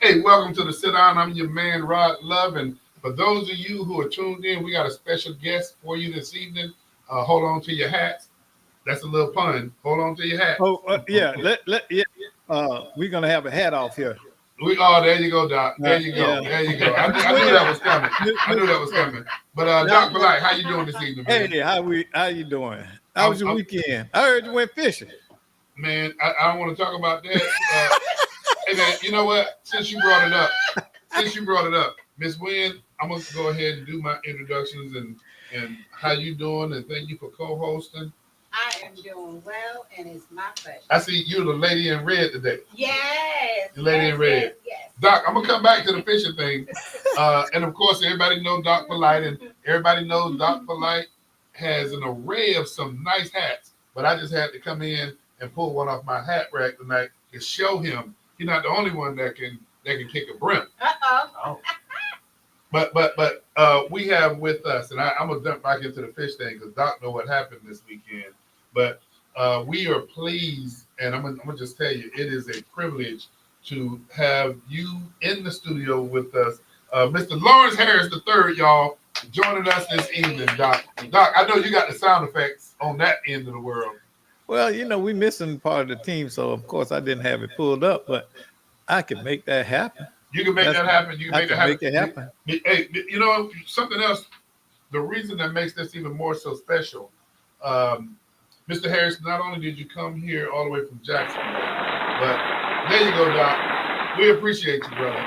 Hey, welcome to the Sit Down. I'm your man, Rod Love. And for those of you who are tuned in, we got a special guest for you this evening. Hold on to your hats. That's a little pun. Hold on to your hats. Oh, yeah. We're gonna have a hat off here. There you go, Doc. There you go. Yeah. There you go. I knew that was coming. I knew that was coming. But Doc Polite, how you doing this evening, man? Hey, how you doing? How was your weekend? I heard you went fishing. Man, I don't want to talk about that. Hey man, you know what? Since you brought it up, Miss Wynn, I'm gonna go ahead and do my introductions and how you doing, and thank you for co-hosting. I am doing well, and it's my pleasure. I see you're the lady in red today. Yes. The lady in red. Yes. Doc, I'm gonna come back to the fishing thing. And of course, everybody knows Doc Polite, and everybody knows Doc Polite has an array of some nice hats. But I just had to come in and pull one off my hat rack tonight to show him he's not the only one that can kick a brim. Uh-oh. But we have with us, and I'm gonna jump back into the fish thing because Doc know what happened this weekend. But we are pleased, and I'm gonna just tell you, it is a privilege to have you in the studio with us, Mr. Lawrence Harris III, y'all, joining us this evening, Doc. Doc, I know you got the sound effects on that end of the world. Well, we missing part of the team, so of course I didn't have it pulled up, but I can make that happen. You can make that happen. You can make it happen. Hey, something else. The reason that makes this even more so special, Mr. Harris, not only did you come here all the way from Jacksonville, but there you go, Doc. We appreciate you, brother.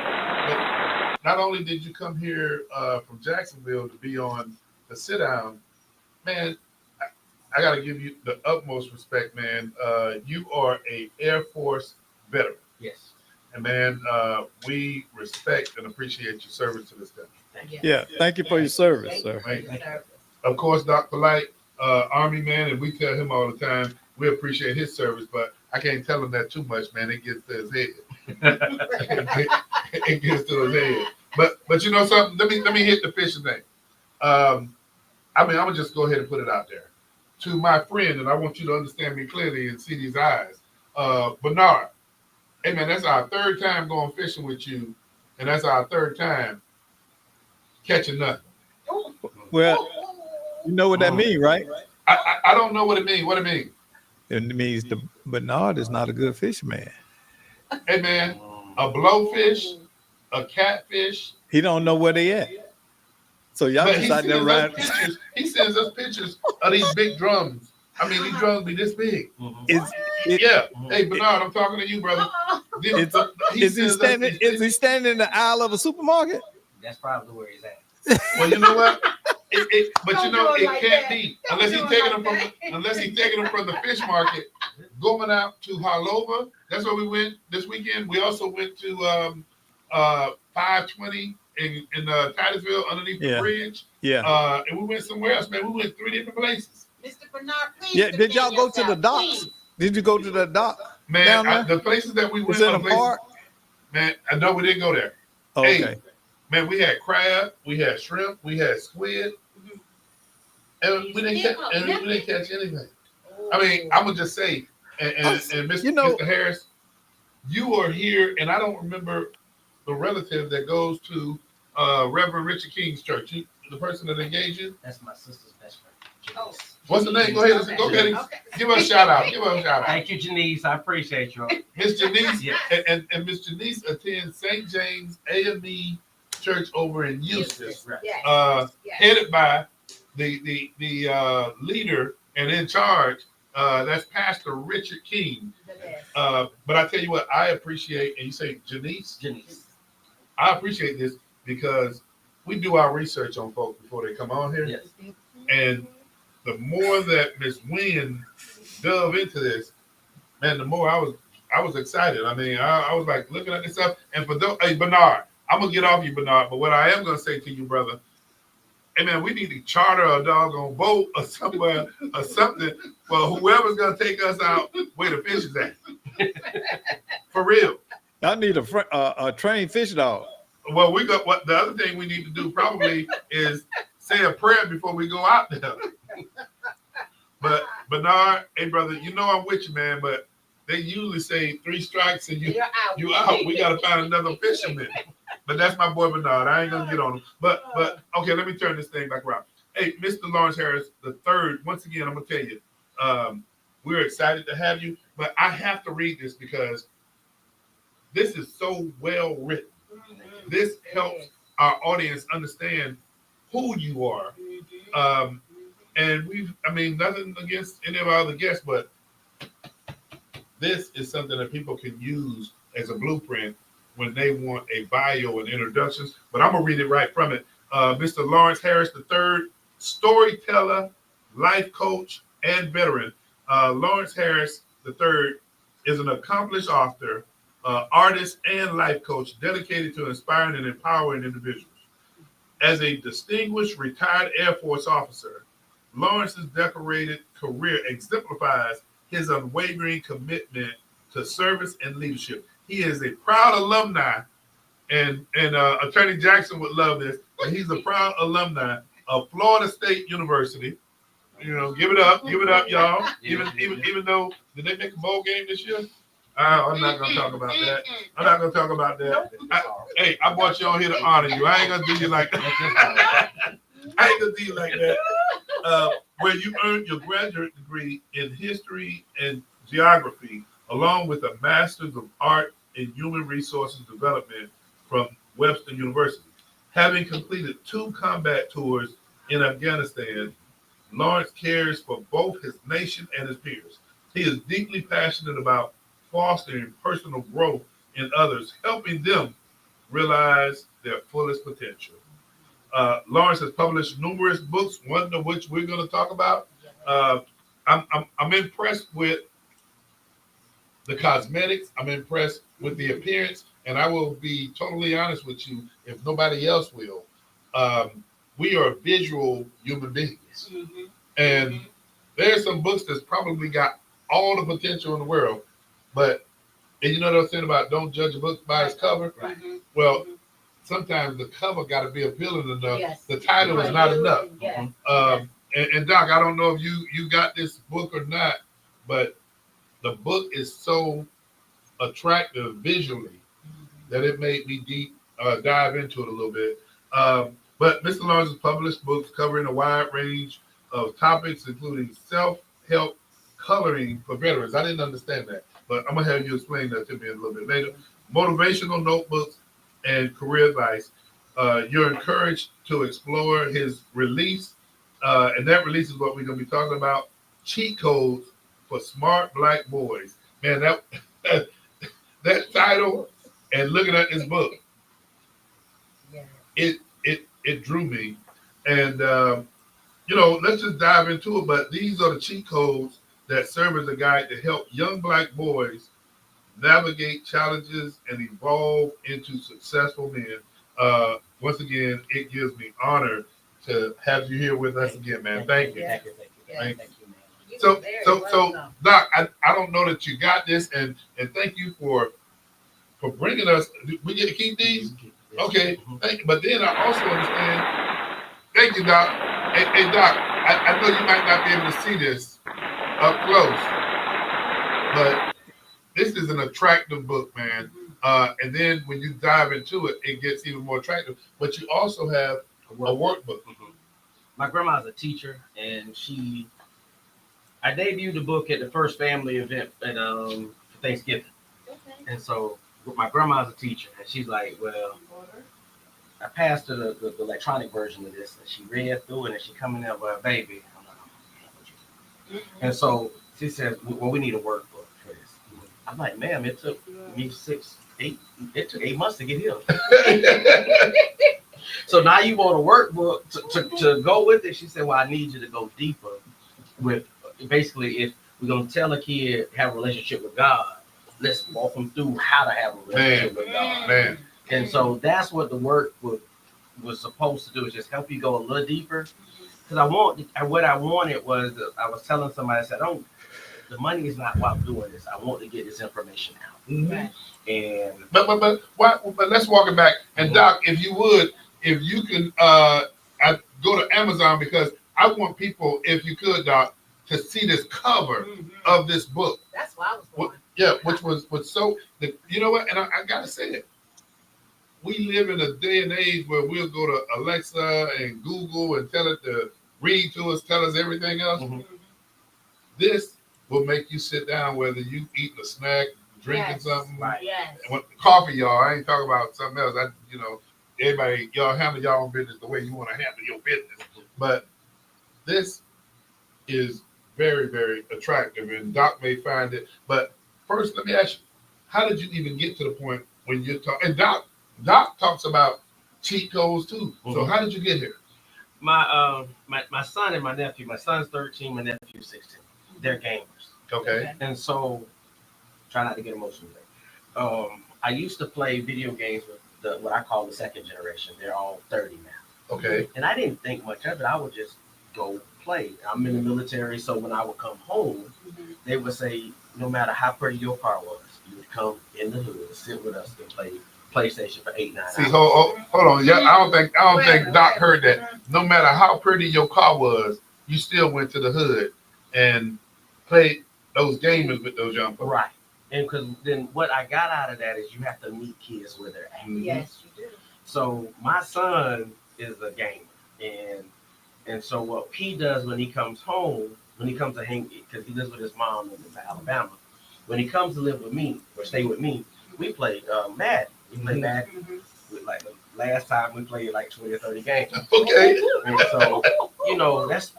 But not only did you come here from Jacksonville to be on the Sit Down, man, I got to give you the utmost respect, man. You are a Air Force veteran. Yes. And man, we respect and appreciate your service to this country. Thank you. Yeah, thank you for your service, sir. Of course, Dr. Polite, Army man, and we tell him all the time we appreciate his service, but I can't tell him that too much, man. It gets to his head. It gets to his head. But you know something? Let me hit the fishing thing. I'm gonna just go ahead and put it out there. To my friend, and I want you to understand me clearly and see these eyes. Bernard, hey man, that's our third time going fishing with you, and that's our third time catching nothing. Well, you know what that means, right? I don't know what it means. What it means? It means the Bernard is not a good fisherman. Hey man, a blowfish, a catfish. He don't know where they at. So y'all just out there riding. He sends us pictures of these big drums. I mean, these drums be this big. Yeah. Hey, Bernard, I'm talking to you, brother. Is he standing in the aisle of a supermarket? That's probably where he's at. Well, you know what? It can't be unless he's taking them from the fish market, going out to Harlova. That's where we went this weekend. We also went to 520 in Titusville underneath the bridge. Yeah. And we went somewhere else, man. We went 3 different places. Mr. Bernard, please. Yeah. Did y'all go to the docks? Please. Did you go to the dock? Man, the places that we went. Was it a park? Man, I know we didn't go there. Oh, okay. Hey, man, we had crab, we had shrimp, we had squid, and we didn't catch anything. I mean, I'm gonna just say, and Mr. Harris, you are here, and I don't remember the relative that goes to Reverend Richard King's church. The person that engaged you. That's my sister's best friend. Oh. What's the name? Go ahead. Go ahead. Give her a shout out. Thank you, Janice. I appreciate you. Miss Janice, yes. and Miss Janice attends St. James AME Church over in Eustis, headed by the leader and in charge. That's Pastor Richard King. But I tell you what, I appreciate, and you say Janice? Janice. I appreciate this because we do our research on folks before they come on here. Yes. And the more that Miss Wynn dove into this, man, the more I was excited. I mean, I was like looking at this stuff. And for those, hey, Bernard, I'm gonna get off you, Bernard. But what I am gonna say to you, brother, hey man, we need to charter a doggone boat or somewhere or something for whoever's gonna take us out where the fish is at. For real. I need a trained fish dog. Well, we got what the other thing we need to do probably is say a prayer before we go out there. But Bernard, hey brother, you know I'm with you, man. But they usually say 3 strikes and You're out. you out. We gotta find another fisherman. But that's my boy Bernard. I ain't gonna get on him. But okay, let me turn this thing back around. Hey, Mr. Lawrence Harris the third. Once again, I'm gonna tell you, we're excited to have you. But I have to read this because this is so well written. This helps our audience understand who you are. And I mean, nothing against any of our other guests, but this is something that people can use as a blueprint when they want a bio and introductions. But I'm gonna read it right from it. Mr. Lawrence Harris III, storyteller, life coach, and veteran. Lawrence Harris III is an accomplished author, artist, and life coach dedicated to inspiring and empowering individuals. As a distinguished retired Air Force officer, Lawrence's decorated career exemplifies his unwavering commitment to service and leadership. He is a proud alumni, and Attorney Jackson would love this, but he's a proud alumni of Florida State University. You know, give it up, y'all. Even though, did they make a bowl game this year? I'm not gonna talk about that. I'm not gonna talk about that. Hey, I brought you on here to honor you. I ain't gonna do you like that. I ain't gonna do you like that. Where you earned your graduate degree in history and geography, along with a master's of art in human resources development from Webster University. Having completed 2 combat tours in Afghanistan, Lawrence cares for both his nation and his peers. He is deeply passionate about fostering personal growth in others, helping them realize their fullest potential. Lawrence has published numerous books, one of which we're going to talk about. I'm impressed with the cosmetics. I'm impressed with the appearance, and I will be totally honest with you, if nobody else will. We are visual human beings, and there's some books that's probably got all the potential in the world, but and you know what I'm saying about don't judge a book by its cover? Right. Well, sometimes the cover got to be appealing enough. Yes. The title is not enough. Yes. And Doc, I don't know if you got this book or not, but the book is so attractive visually that it made me dive into it a little bit. But Mr. Lawrence has published books covering a wide range of topics, including self-help coloring for veterans. I didn't understand that, but I'm gonna have you explain that to me a little bit later. Motivational notebooks and career advice. You're encouraged to explore his release, and that release is what we're gonna be talking about. Cheat codes for smart black boys. Man, that title and looking at this book, it drew me. And let's just dive into it. But these are the cheat codes that serve as a guide to help young black boys navigate challenges and evolve into successful men. Once again, it gives me honor to have you here with us again, man. Thank you. Thank you, man. So, Doc, I don't know that you got this, and thank you for bringing us. We get to keep these, okay? But then I also understand. Thank you, Doc. Hey, Doc, I know you might not be able to see this up close, but this is an attractive book, man. And then when you dive into it, it gets even more attractive. But you also have a workbook. My grandma's a teacher, and I debuted the book at the first family event at for Thanksgiving. And so my grandma's a teacher, and she's like, well, I passed her the electronic version of this, and she read through it, and she coming out with a baby. I'm like, oh, and so she says, well, we need a workbook for this. I'm like, ma'am, it took me 8 months to get here. So now you want a workbook to go with it? She said, well, I need you to go deeper with, basically, if we're going to tell a kid have a relationship with God, let's walk them through how to have a relationship with God. Man. And so that's what the workbook was supposed to do, is just help you go a little deeper. Because what I wanted was, I was telling somebody, I said, the money is not why I'm doing this. I want to get this information out. Mm-hmm. And but let's walk it back. And Doc, if you can I go to Amazon, because I want people, if you could, Doc, to see this cover of this book. That's why I was going. Yeah, which was so. You know what? And I gotta say it. We live in a day and age where we'll go to Alexa and Google and tell it to read to us, tell us everything else. Mhm. This will make you sit down whether you eating a snack, drinking Yes. something. Right. Yes. And coffee, y'all. I ain't talking about something else. Everybody, y'all handle y'all own business the way you want to handle your business. But this is very, very attractive, and Doc may find it. But first, let me ask you, how did you even get to the point when you're talking? And Doc talks about cheat codes too. So Mhm. how did you get here? My son and my nephew. My son's 13, my nephew's 16. They're gamers, Okay. and so try not to get emotional there. I used to play video games with what I call the second generation. They're all 30 now, Okay. and I didn't think much of it. I would just go play. I'm in the military, so when I would come home, they would say, no matter how pretty your car was, you would come in the hood, sit with us, and play PlayStation for 8, 9 See, hours. hold on. Yeah, I don't think Doc Wait. heard that. No matter how pretty your car was, you still went to the hood and played those games with those young folks. Right. And because then what I got out of that is you have to meet kids where they're at. Mhm. Yes, you do. So my son is a gamer, and so what he does when he comes home, when he comes to hang, because he lives with his mom in Alabama, when he comes to live with me or stay with me, we play Madden. We play Mhm. Madden. Like the last time we played like 20 or 30 games. Okay. And so, that's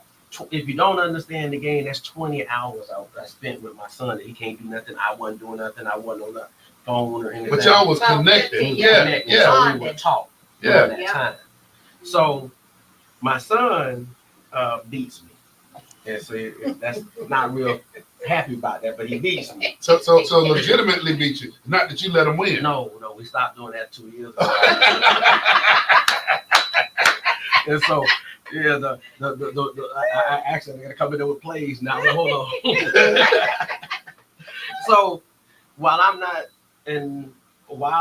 if you don't understand the game, that's 20 hours I spent with my son. He can't do nothing. I wasn't doing nothing. I wasn't on the phone or anything. But y'all was About connected. 15, Yeah. Connected, Yeah. So we would talk during that Yeah. time. So my son beats me. And so that's not real happy about that, but he beats me. So legitimately beat you. Not that you let him win. No, we stopped doing that 2 years ago. And so, yeah, I actually gotta come in there with plays now. But hold on. So while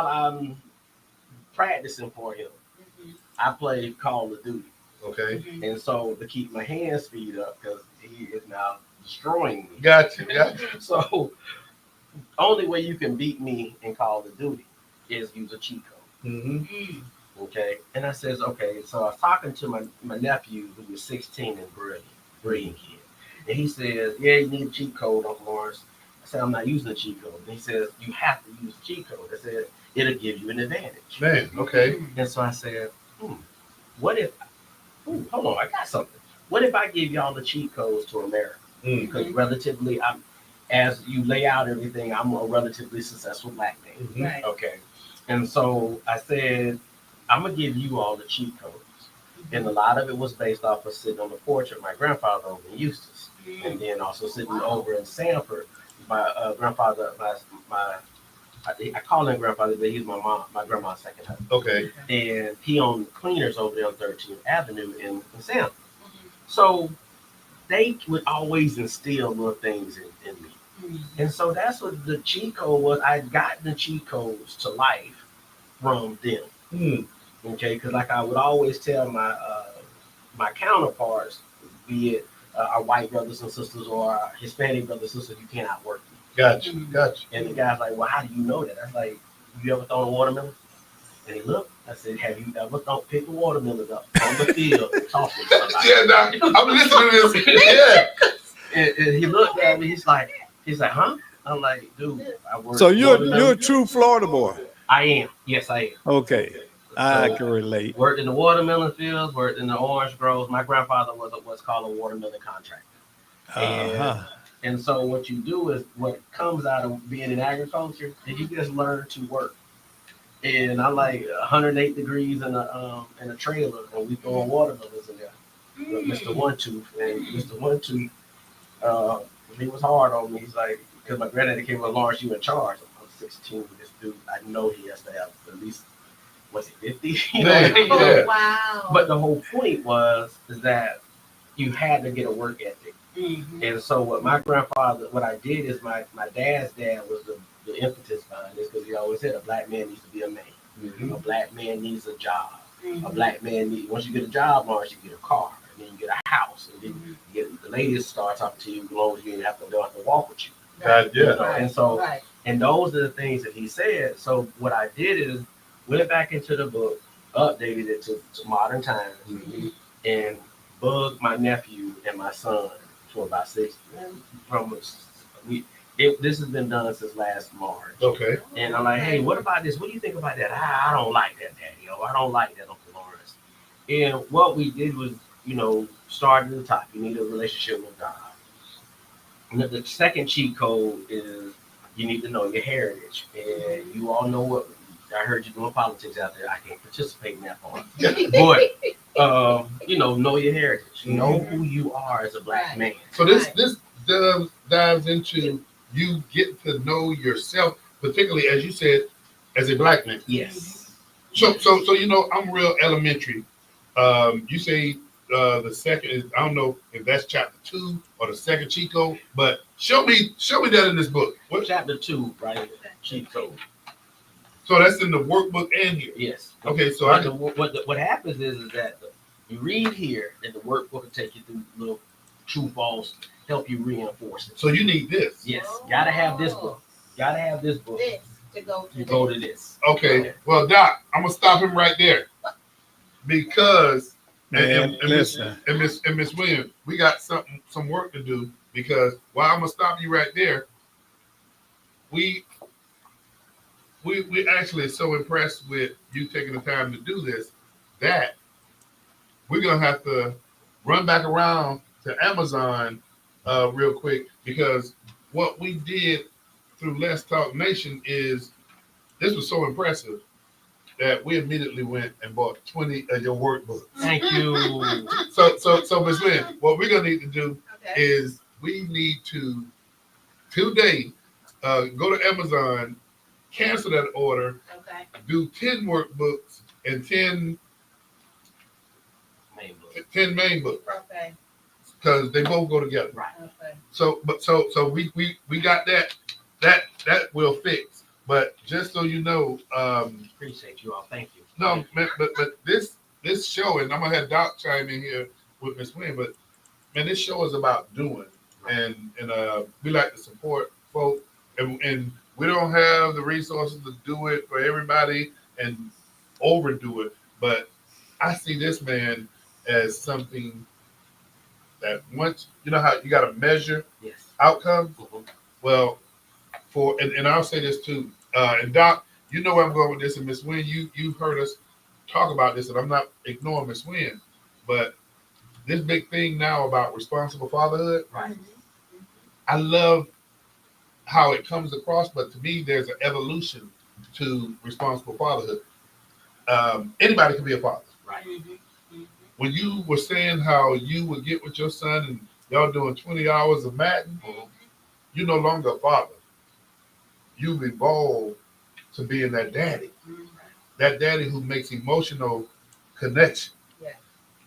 I'm practicing for him, I play Call of Duty. Okay. And so to keep my hands speed up, because he is now destroying me. Gotcha. So only way you can beat me in Call of Duty is use a cheat code. Mm-hmm. Okay. And I says, okay. So I was talking to my nephew who was 16 and brilliant kid. And he says, yeah, you need a cheat code, Uncle Lawrence. I said, I'm not using a cheat code. And he says, you have to use a cheat code. I said, it'll give you an advantage. Man, okay. And so I said, what if, hold on, I got something. What if I give y'all the cheat codes to America? Because relatively, as you lay out everything, I'm a relatively successful black man. Mhm. Right. Okay. And so I said, I'm going to give you all the cheat codes. And a lot of it was based off of sitting on the porch with my grandfather over in Eustis. And then also sitting over in Sanford. My grandfather, I call him grandfather, but he's my grandma's second husband. Okay. And he owned cleaners over there on 13th Avenue in Sanford. So they would always instill little things in me. And so that's what the cheat code was. I got the cheat codes to life from them. Okay, because like I would always tell my counterparts, be it our white brothers and sisters or our Hispanic brothers and sisters, you cannot work me. Gotcha. And the guy's like, well, how do you know that? I was like, you ever thrown a watermelon? And he looked. I said, have you ever pick a watermelon up on the field and toss it to somebody? Yeah, Doc, I'm listening to this. Yeah. And he looked at me. He's like, huh? I'm like, dude, I work. So you're a true Florida boy. I am. Yes, I am. Okay, I So, can relate. Worked in the watermelon fields. Worked in the orange groves. My grandfather was what's called a watermelon contractor. And so what you do is what comes out of being in agriculture is you just learn to work. And I like 108 degrees in a trailer, and we throwing watermelons in there. With Mr. One Tooth, and Mr. One Tooth, he was hard on me. He's like, because my granddaddy came with Lawrence, you in charge. I'm 16. This dude, I know he has to have at least, was he 50? Man, yeah. Oh, wow. But the whole point is that you had to get a work ethic. And so what I did is my dad's dad was the impetus behind this, because he always said a black man needs to be a man. Mm-hmm. A black man needs a job. A black man once you get a job, Lawrence, you get a car, and then you get a house, and then the ladies start talking to you as long as you didn't have to walk with you. God, You yeah. know, and so Right. and those are the things that he said. So what I did is went back into the book, updated it to modern times, and bugged my nephew and my son for about 6 from we. This has been done since last March. Okay. And I'm like, hey, what about this? What do you think about that? I don't like that, Daddy. I don't like that, Uncle Lawrence. And what we did was, start at the top. You need a relationship with God. And the second cheat code is you need to know your heritage. And you all know what I heard you doing politics out there. I can't participate in that part. But know your heritage. Know who you are as a black man. So this dives into you get to know yourself, particularly as you said, as a black man. Yes. So I'm real elementary. You say the second is, I don't know if that's chapter 2 or the second cheat code, but show me that in this book. What? Chapter 2, right? Cheat code. So that's in the workbook and here. Yes. Okay, so what happens is that you read here, and the workbook will take you through little true false, help you reinforce it. So you need this. Yes, gotta have this book. Gotta have this book. This to go to You go to this. Okay. Well, Doc, I'm gonna stop him right there because Man, listen. and Miss Williams, we got some work to do because while I'm gonna stop you right there, we actually are so impressed with you taking the time to do this that we're gonna have to run back around to Amazon real quick because what we did through Let's Talk Nation is this was so impressive that we immediately went and bought 20 of your workbooks. Thank you. So Ms. Lynn, what we're gonna need to do is we need to today go to Amazon, cancel that order, do 10 workbooks and 10 main books. Okay. Because they both go together. Right. Okay. So we got that will fix. But just so you know, Appreciate you all. Thank you. no, man, but this show, and I'm gonna have Doc chime in here with Miss Wynn, but man, this show is about doing, and we like to support folk, and we don't have the resources to do it for everybody and overdo it. But I see this man as something that once you know how you got to measure outcomes. Well, and I'll say this too, and Doc, you know where I'm going with this, and Miss Wynn, you've heard us talk about this, and I'm not ignoring Miss Wynn, but this big thing now about responsible fatherhood, Right. I love how it comes across, but to me, there's an evolution to responsible fatherhood. Anybody can be a father. Right. When you were saying how you would get with your son and y'all doing 20 hours of matting, you're no longer a father. You've evolved to being that daddy. That daddy who makes emotional connection. Yeah.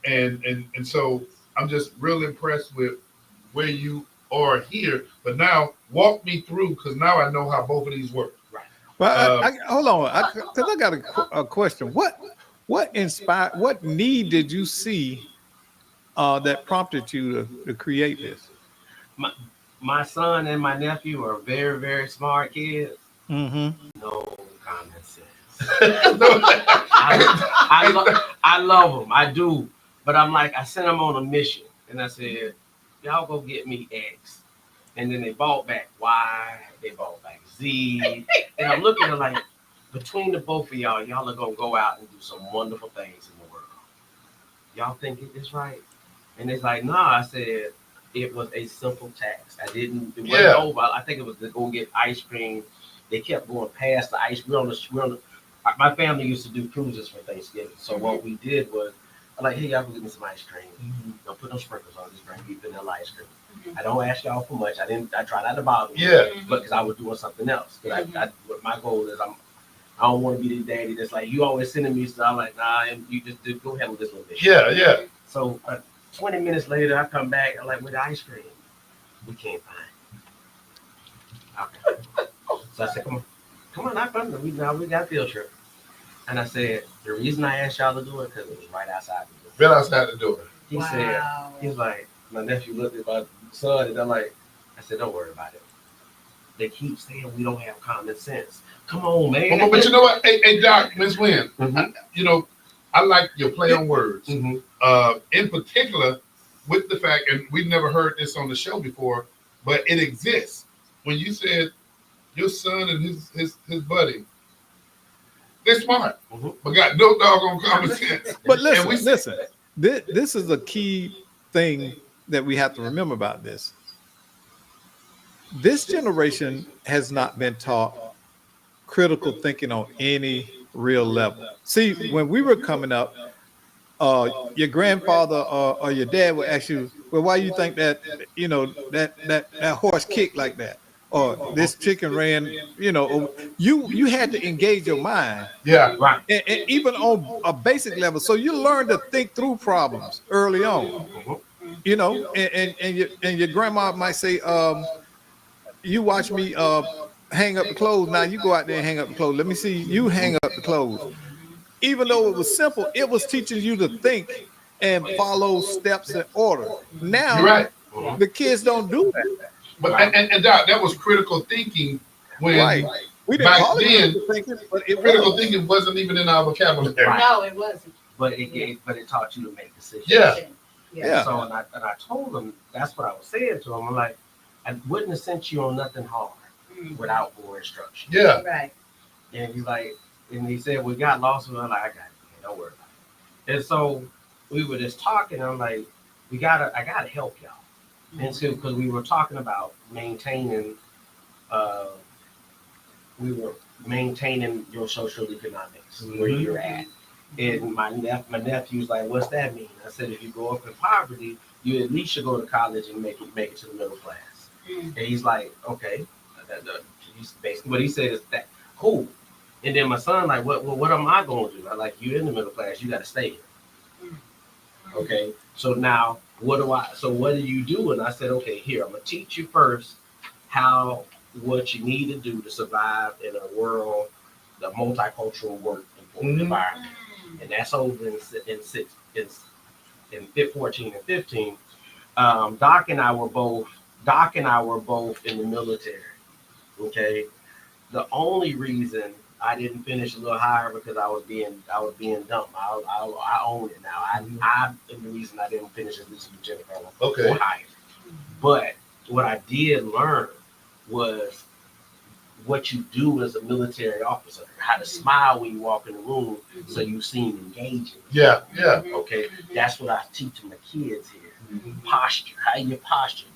And so I'm just real impressed with where you are here. But now walk me through, because now I know how both of these work. Right. Well, hold on, because I got a question. What inspired? What need did you see that prompted you to create this? My son and my nephew are very, very smart kids. Mm-hmm. No common sense. I love them. I do. But I'm like, I sent them on a mission. And I said, y'all go get me X. And then they bought back Y. They bought back Z. And I'm looking at like, between the both of y'all are going to go out and do some wonderful things in the world. Y'all think it is right? And it's like, nah. I said, it was a simple task. It wasn't over. I think it was to go get ice cream. They kept going past the ice. My family used to do cruises for Thanksgiving. So what we did was, I'm like, hey, y'all go get me some ice cream. Don't put no sprinkles on this. Bring me vanilla ice cream. I don't ask y'all for much. I try not to bother you. Yeah. But because I was doing something else. What my goal is, I don't want to be the daddy that's like, you always sending me stuff. I'm like, nah, and you just go handle this little bit. Yeah. So 20 minutes later, I come back. I'm like, with the ice cream, we can't find it. Okay. So I said, come on, not from we got a field trip. And I said, the reason I asked y'all to do it because it was right outside the door. Been outside the door. He said, he's like, my nephew looked at my son, and I said, don't worry about it. they keep saying we don't have common sense. Come on, man. But you know what? Hey Doc, Ms. Wynn, Mhm. you know, I like your play on words. Mhm. In particular, with the fact, and we've never heard this on the show before, but it exists. When you said your son and his buddy, they're smart, Mhm. but got no doggone common sense. But And we- listen. This is a key thing that we have to remember about this. This generation has not been taught critical thinking on any real level. See, when we were coming up, your grandfather or your dad would ask you, well, why you think that, that horse kicked like that? Or this chicken ran, you had to engage your mind. Yeah, Right. And even on a basic level. So you learn to think through problems early on, and your grandma might say, you watch me hang up the clothes. Now you go out there and hang up the clothes. Let me see you hang up the clothes. Even though it was simple, it was teaching you to think and follow steps in order. Now, you're right. the kids don't do that. But and Doc, that was critical thinking when Right. We didn't back call it then, critical thinking, but it critical was. thinking wasn't even in our vocabulary. Right. No, it wasn't. But it taught you to make decisions. Yeah. Yeah. So and I told him that's what I was saying to him. I'm like, I wouldn't have sent you on nothing hard without more instruction. Yeah. Right. And he's like, and he said, we got lost. And I'm like, I got it, don't worry about it. And so we were just talking. I'm like, I gotta help y'all. And so because we were talking about maintaining, your social economics where you're at. And my nephew's like, what's that mean? I said, if you grow up in poverty, you at least should go to college and make it to the middle class. And he's like, okay. He's basically what he said is that cool. And then my son like, what am I going to do? I like, you're in the middle class, you got to stay here. Okay. So now what do you do? And I said, okay, here, I'm gonna teach you first what you need to do to survive in a world, the multicultural work environment. And that's over in 14 and 15. Doc and I were both in the military. Okay. The only reason I didn't finish a little higher because I was being dumb. I own it now. I'm the reason I didn't finish at least lieutenant colonel or higher. But what I did learn was what you do as a military officer, how to smile when you walk in the room so you seem engaging. Yeah, yeah. Okay, that's what I teach my kids here. Posture, how you posture.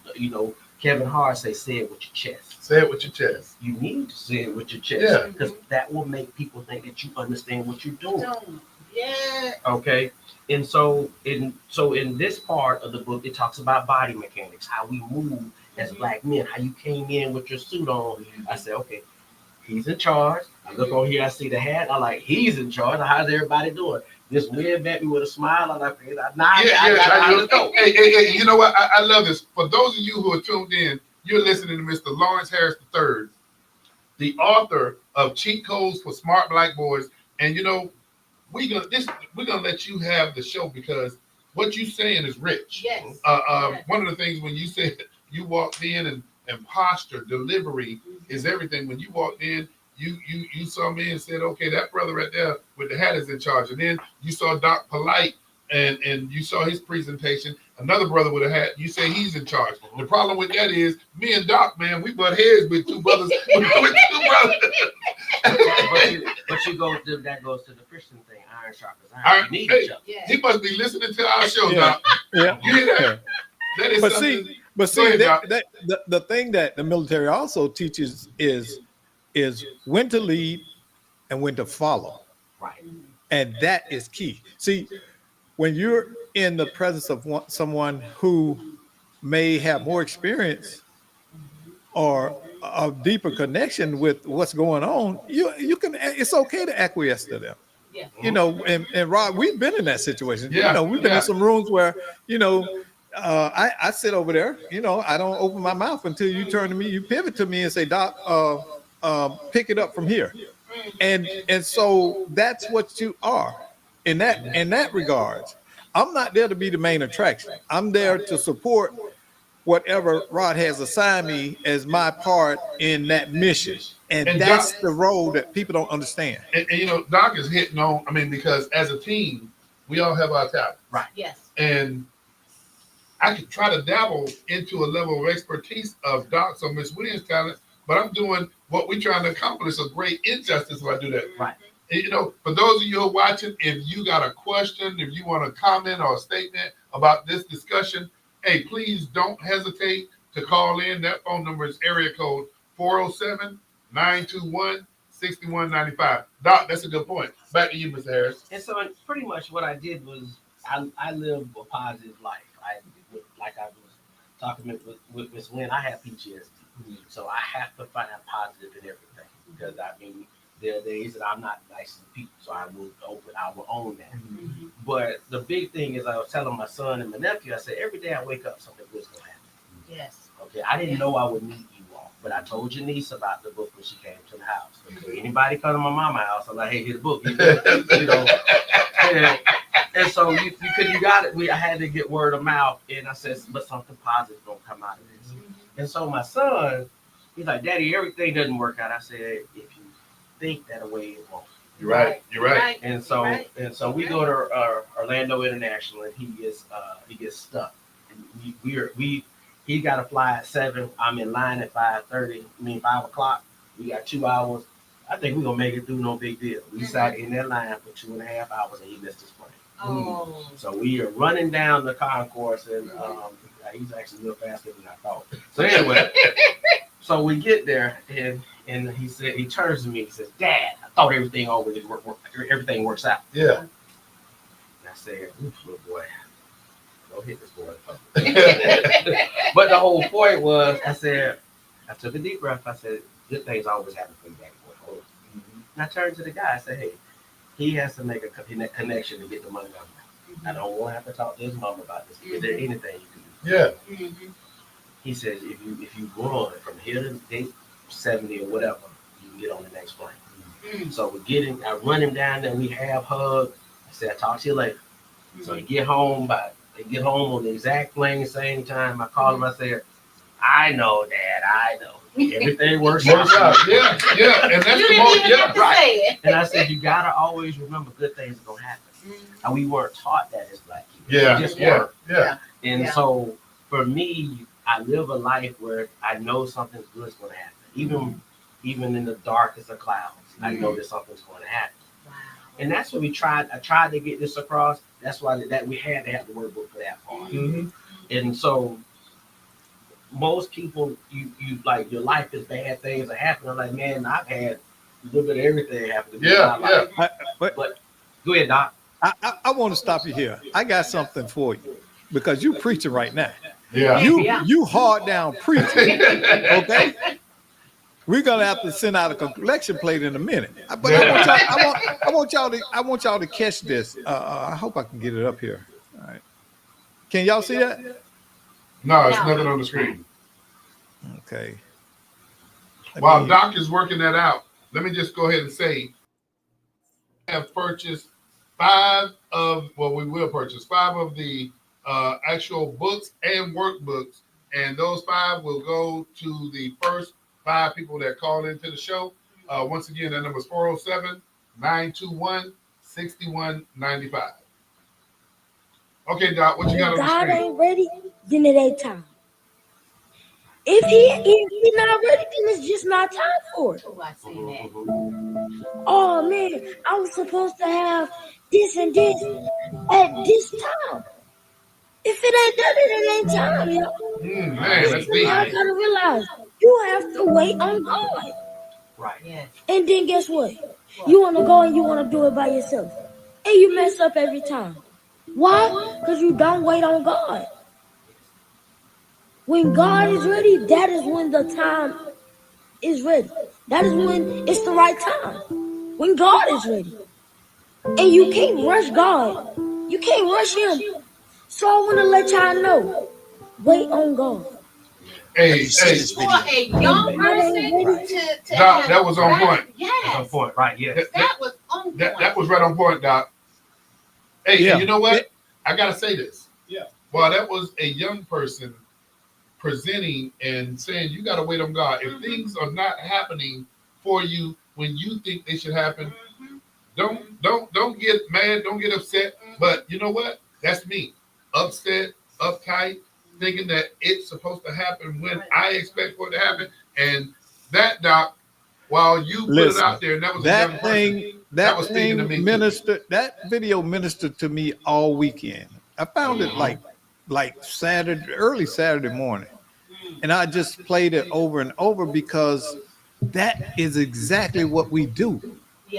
Kevin Hart say it with your chest. Say it with your chest. You need to say it with your chest because that will make people think that you understand what you're doing. Yeah. Okay, and so in this part of the book, it talks about body mechanics, how we move as Black men, how you came in with your suit on. I said, okay, he's in charge. I look on here, I see the hat. I like, he's in charge. How's everybody doing? This wave at me with a smile. I like, let's go. Hey, you know what? I love this. For those of you who are tuned in, you're listening to Mr. Lawrence Harris III, the author of Cheat Codes for Smart Black Boys. And we're gonna let you have the show because what you're saying is rich. Yes. One of the things when you said you walked in and posture, delivery is everything. When you walked in, you saw me and said, okay, that brother right there with the hat is in charge. And then you saw Doc Polite and you saw his presentation. Another brother with a hat, you say he's in charge. The problem with that is me and Doc, man, we butt heads with two brothers. But that goes to the Christian thing, iron sharpens iron. You need each other. Yeah. He must be listening to our show, Yeah. Doc. Yeah. You hear that? That is But something. see, ahead, Doc. the thing that the military also teaches is when to lead and when to follow. Right. And that is key. See, when you're in the presence of someone who may have more experience or a deeper connection with what's going on, you can. It's okay to acquiesce to them. Yeah. And Rod, we've been in that situation. Yeah, We've been in some rooms where I sit over there. I don't open my mouth until you turn to me. You pivot to me and say, Doc, pick it up from here. And so that's what you are in that regards. I'm not there to be the main attraction. I'm there to support whatever Rod has assigned me as my part in that mission. And And that's Doc- the role that people don't understand. And you know, Doc is hitting on. I mean, because as a team, we all have our talent, Yes. and I could try to dabble into a level of expertise of Doc's or Miss Williams' talent, but I'm doing what we're trying to accomplish a great injustice if I do that. Right. And, you know, for those of you who are watching, if you got a question, if you want to comment or a statement about this discussion, hey, please don't hesitate to call in. That phone number is area code 407-921-6195. Doc, that's a good point. Back to you, Mr. Harris. And so pretty much what I did was I live a positive life. Like I was talking with Miss Lynn, I have PTSD. So I have to find positive in everything. Because I mean, there are days that I'm not nice to people. So I will own that. Mm-hmm. But the big thing is I was telling my son and my nephew, I said, every day I wake up, something good's gonna happen. Yes. Okay, I didn't know I would meet you all, but I told your niece about the book when she came to the house. Okay, anybody come to my mama's house, I'm like, hey, here's the book. You know, and so you got it. I had to get word of mouth, and I said, but something positive gonna come out of this. And so my son, he's like, Daddy, everything doesn't work out. I said, if you think that way, it won't. You're right. You're right. And so we go to Orlando International, and he gets stuck. And he got to fly at 7. I'm in line at 5:30. 5 o'clock. We got 2 hours. I think we're gonna make it through, no big deal. We sat in that line for 2.5 hours, and he missed his plane. Oh. So we are running down the concourse, and he's actually a little faster than I thought. So anyway, so we get there, and he said, he turns to me, he says, Dad, I thought everything everything works out. Yeah. And I said, little boy, don't hit this boy. But the whole point was, I took a deep breath. I said, good things always happen for you, Daddy boy. Hold on. And I turned to the guy. I said, hey, he has to make a connection to get the money out. I don't want to have to talk to his mom about this. Is there anything you can do? Yeah. Mm-hmm. He says, if you run from here to gate 70 or whatever, you can get on the next plane. Mm-hmm. So I run him down there. We have hugs. I said, I'll talk to you later. So they get home on the exact plane, same time. I call him. I said, I know, Dad. I know. Everything works out. Yeah. And that's You the didn't most, even yeah. have to say it. And I said, you gotta always remember good things are gonna happen. And we weren't taught that as Black people. Yeah. We just weren't. Yeah. And Yeah. so for me, I live a life where I know something good's gonna happen. Even in the darkest of clouds, I know that something's gonna happen. Wow. And that's what I tried to get this across. That's why that we had to have the workbook for that part. Mm-hmm. And so most people, you like, your life is bad, things are happening. I'm like, man, I've had a little bit of everything happen to me. Yeah. in my life. But But go ahead, Doc. I want to stop you here. I got something for you because you preaching right now. Yeah. You hard down preaching. Okay. We're gonna have to send out a collection plate in a minute. But I want y'all to catch this. I hope I can get it up here. All right. Can y'all see that? No, it's nothing on the screen. Okay. While Doc is working that out, let me just go ahead and say, we have purchased 5 of the actual books and workbooks, and those 5 will go to the first 5 people that call into the show. Once again, that number is 407-921-6195. Okay, Doc, what you got on the God screen? ain't ready, then it ain't time. If he not ready, then it's just not time for it. Oh, I see that. Oh man, I was supposed to have this and this at this time. If it ain't done, it ain't time, yo. Man, that's deep. I gotta realize you have to wait on God. Right. Yes. And then guess what? You wanna go and you wanna do it by yourself. And you mess up every time. Why? Because you don't wait on God. When God is ready, that is when the time is ready. That is when it's the right time. When God is ready. And you can't rush God. You can't rush him. So I want to let y'all know. Wait on God. Hey, For a young person to Doc, have that was on point. Yes. That's on point, right? Yes. That was on point. That was right on point, Doc. Hey, Yeah. and you know what? I gotta say this. Yeah. While that was a young person presenting and saying you got to wait on God. If things are not happening for you when you think they should happen, don't get mad, don't get upset. But you know what? That's me. Upset, uptight, thinking that it's supposed to happen when I expect for it to happen. And that, Doc, while you put it out there, and that was a young that person, thing, that was speaking to me too. that video ministered to me all weekend. I found it like Saturday, early Saturday morning. And I just played it over and over because that is exactly what we do.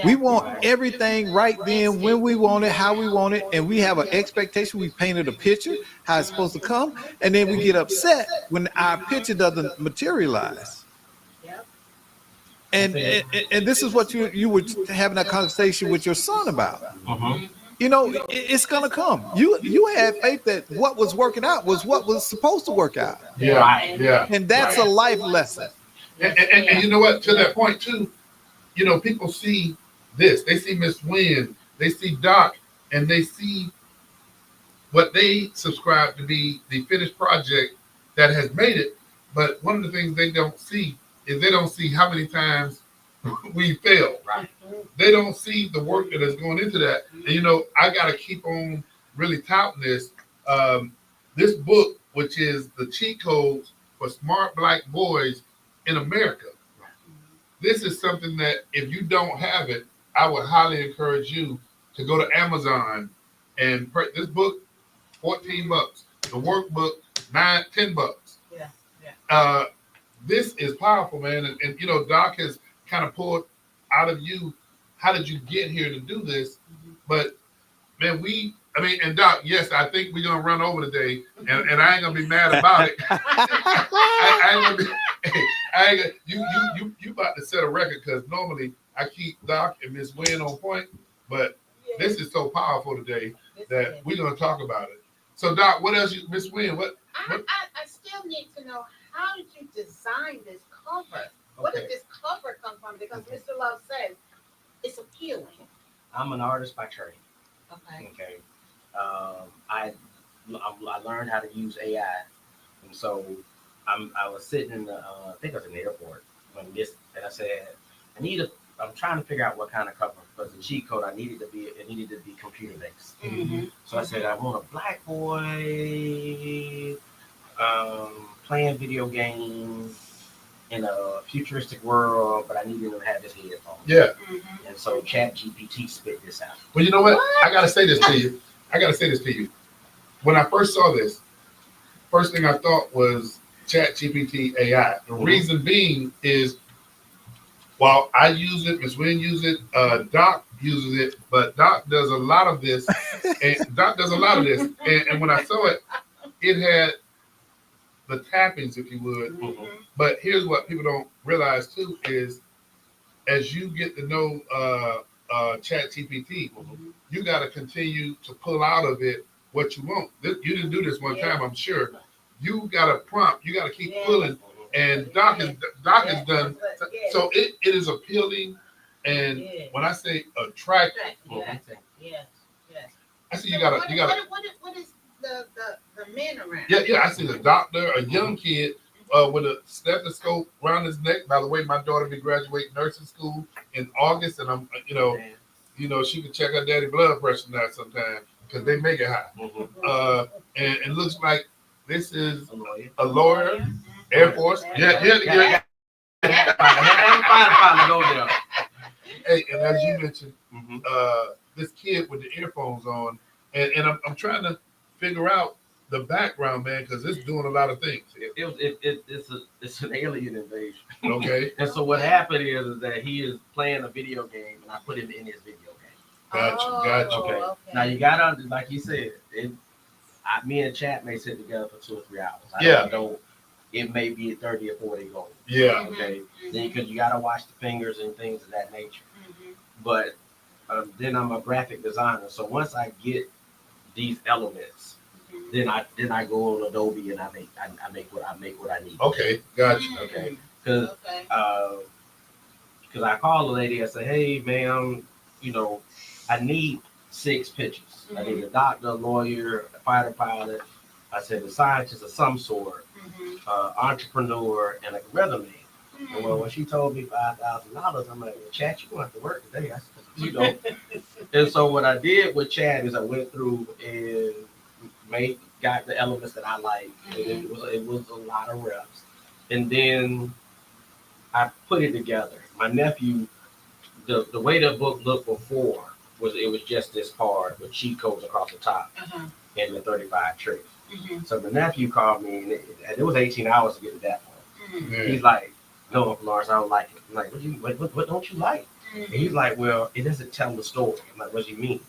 We want everything right then, when we want it, how we want it, and we have an expectation. We painted a picture, how it's supposed to come, and then we get upset when our picture doesn't materialize. And this is what you were having that conversation with your son about. You know, it's gonna come. You had faith that what was working out was what was supposed to work out. Yeah. And that's a life lesson. And you know what? To that point too, you know, people see this. They see Miss Wynn, they see Doc, and they see what they subscribe to be the finished project that has made it. But one of the things they don't see is they don't see how many times we failed. Right. They don't see the work that is going into that. And you know, I got to keep on really touting this. This book, which is the cheat codes for smart Black boys in America. This is something that if you don't have it, I would highly encourage you to go to Amazon and purchase this book, $14. The workbook, $10. This is powerful, man. And you know, Doc has kind of pulled out of you, how did you get here to do this? But man, and Doc, yes, I think we're gonna run over today, and I ain't gonna be mad about it. You about to set a record, because normally I keep Doc and Miss Wynn on point, but this is so powerful today that we're gonna talk about it. So Doc, what else Miss Wynn, what? I still need to know, how did you design this cover? Where did this cover come from? Because Mr. Love says it's appealing. I'm an artist by trade. Okay. I learned how to use AI, and so I was sitting in the I think I was in the airport when and I said I'm trying to figure out what kind of cover, because the cheat code it needed to be computer based. So I said I want a Black boy playing video games in a futuristic world, but I needed him to have his headphones. Yeah. And so ChatGPT spit this out. Well, you know what? I gotta say this to you. When I first saw this, first thing I thought was ChatGPT AI. The reason being is, while I use it, Ms. Wynn uses it, Doc uses it, but Doc does a lot of this, and when I saw it, it had the tappings, if you would. But here's what people don't realize too is, as you get to know ChatGPT, you got to continue to pull out of it what you want. You didn't do this one time, I'm sure. You got to prompt. You got to keep pulling. And Doc is done. So it is appealing. And when I say attractive, I see you got to. What is the men around? Yeah. I see the doctor, a young kid with a stethoscope around his neck. By the way, my daughter be graduating nursing school in August, and I'm, she can check her daddy blood pressure now sometime, because they make it high. And it looks like this is a lawyer, Air Force. Yeah. Hey, and as you mentioned, this kid with the earphones on, and I'm trying to figure out the background, man, because it's doing a lot of things. It's an alien invasion. Okay. And so what happened is that he is playing a video game, and I put him in his video game. Gotcha. Okay. Now you gotta, like you said, me and Chat may sit together for 2 or 3 hours. I don't know. It may be 30 or 40 goals. Yeah. Okay. Then because you gotta watch the fingers and things of that nature. But then I'm a graphic designer, so once I get these elements, then I go on Adobe and I make what I need. Okay, gotcha. Okay, because I call the lady, I say, hey ma'am, I need 6 pictures. I need a doctor, a lawyer, a fighter pilot, I said the scientist of some sort, entrepreneur, and a resume. And well, when she told me $5,000, I'm like, well, Chad, you gonna have to work today. I said, you know. And so what I did with Chad is I went through and got the elements that I like. And it was a lot of reps. And then I put it together. My nephew, the way the book looked before was it was just this card with cheat codes across the top and the 35 tricks. So the nephew called me, and it was 18 hours to get to that point. He's like, no, Uncle Lawrence, I don't like it. I'm like, what don't you like? And he's like, well, it doesn't tell the story. I'm like, what do you mean?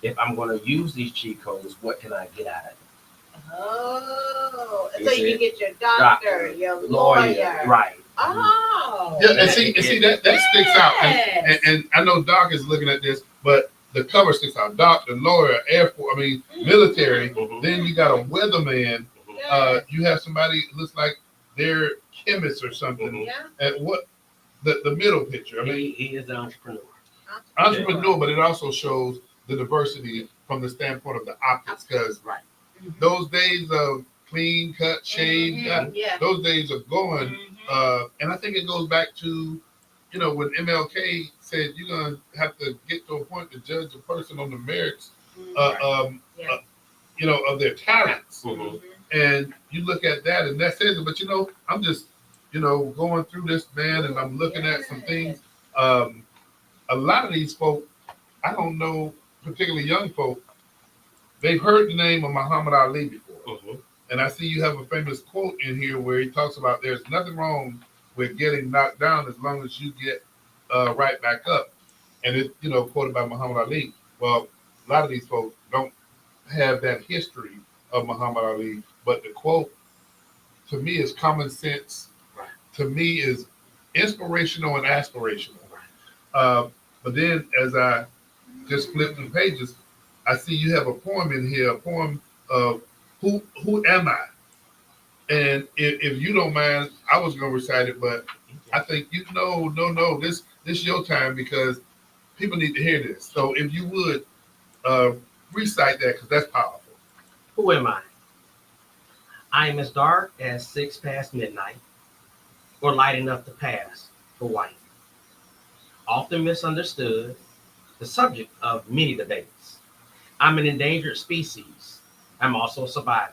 If I'm going to use these cheat codes, what can I get out of it? Oh, so you can get your doctor, your lawyer. Right. Oh. Yeah, and see that sticks out. And I know Doc is looking at this, but the cover sticks out. Doctor, lawyer, Air Force, military. Then you got a weatherman. You have somebody who looks like they're chemists or something. And what the middle picture? He is an entrepreneur. Entrepreneur, but it also shows the diversity from the standpoint of the optics, because those days of clean cut, shaved, those days are gone. And I think it goes back to, when MLK said you're gonna have to get to a point to judge a person on the merits, of their talents. And you look at that, and that says it. But I'm just, going through this, man, and I'm looking at some things. A lot of these folk, I don't know, particularly young folk, they've heard the name of Muhammad Ali before. And I see you have a famous quote in here where he talks about there's nothing wrong with getting knocked down as long as you get right back up. And it's, quoted by Muhammad Ali. Well, a lot of these folks don't have that history of Muhammad Ali, but the quote to me is common sense. To me is inspirational and aspirational. But then as I just flip the pages, I see you have a poem in here, a poem of who am I? And if you don't mind, I was gonna recite it, but I think no, this is your time because people need to hear this. So if you would recite that, because that's powerful. Who am I? I am as dark as 6 past midnight, or light enough to pass for white. Often misunderstood, the subject of many debates. I'm an endangered species. I'm also a survivor.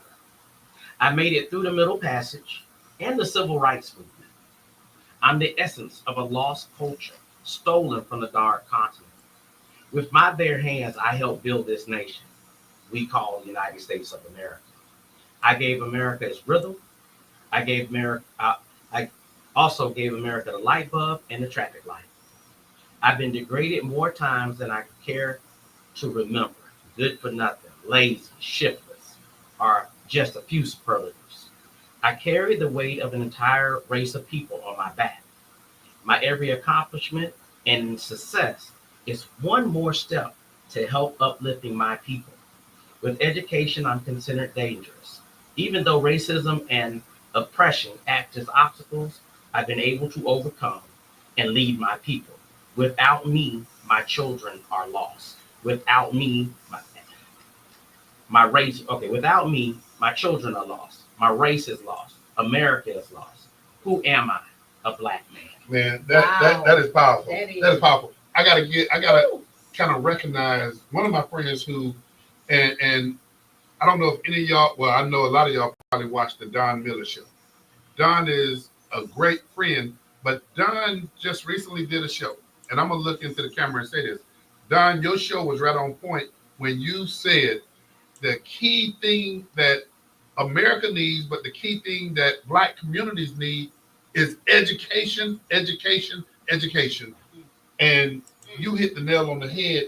I made it through the Middle Passage and the Civil Rights Movement. I'm the essence of a lost culture, stolen from the dark continent. With my bare hands, I helped build this nation we call the United States of America. I gave America its rhythm. I also gave America the light bulb and the traffic light. I've been degraded more times than I care to remember. Good for nothing, lazy, shiftless, are just a few superlatives. I carry the weight of an entire race of people on my back. My every accomplishment and success is one more step to help uplifting my people. With education, I'm considered dangerous. Even though racism and oppression act as obstacles, I've been able to overcome and lead my people. Without me, my children are lost. Without me, without me, my children are lost. My race is lost. America is lost. Who am I? A black man. Man, that is powerful. That is powerful. I gotta kind of recognize one of my friends who, and I don't know if any of y'all, well, I know a lot of y'all probably watched the Don Miller show. Don is a great friend, but Don just recently did a show, and I'm gonna look into the camera and say this. Don, your show was right on point when you said the key thing that America needs, but the key thing that Black communities need is education, education, education. And you hit the nail on the head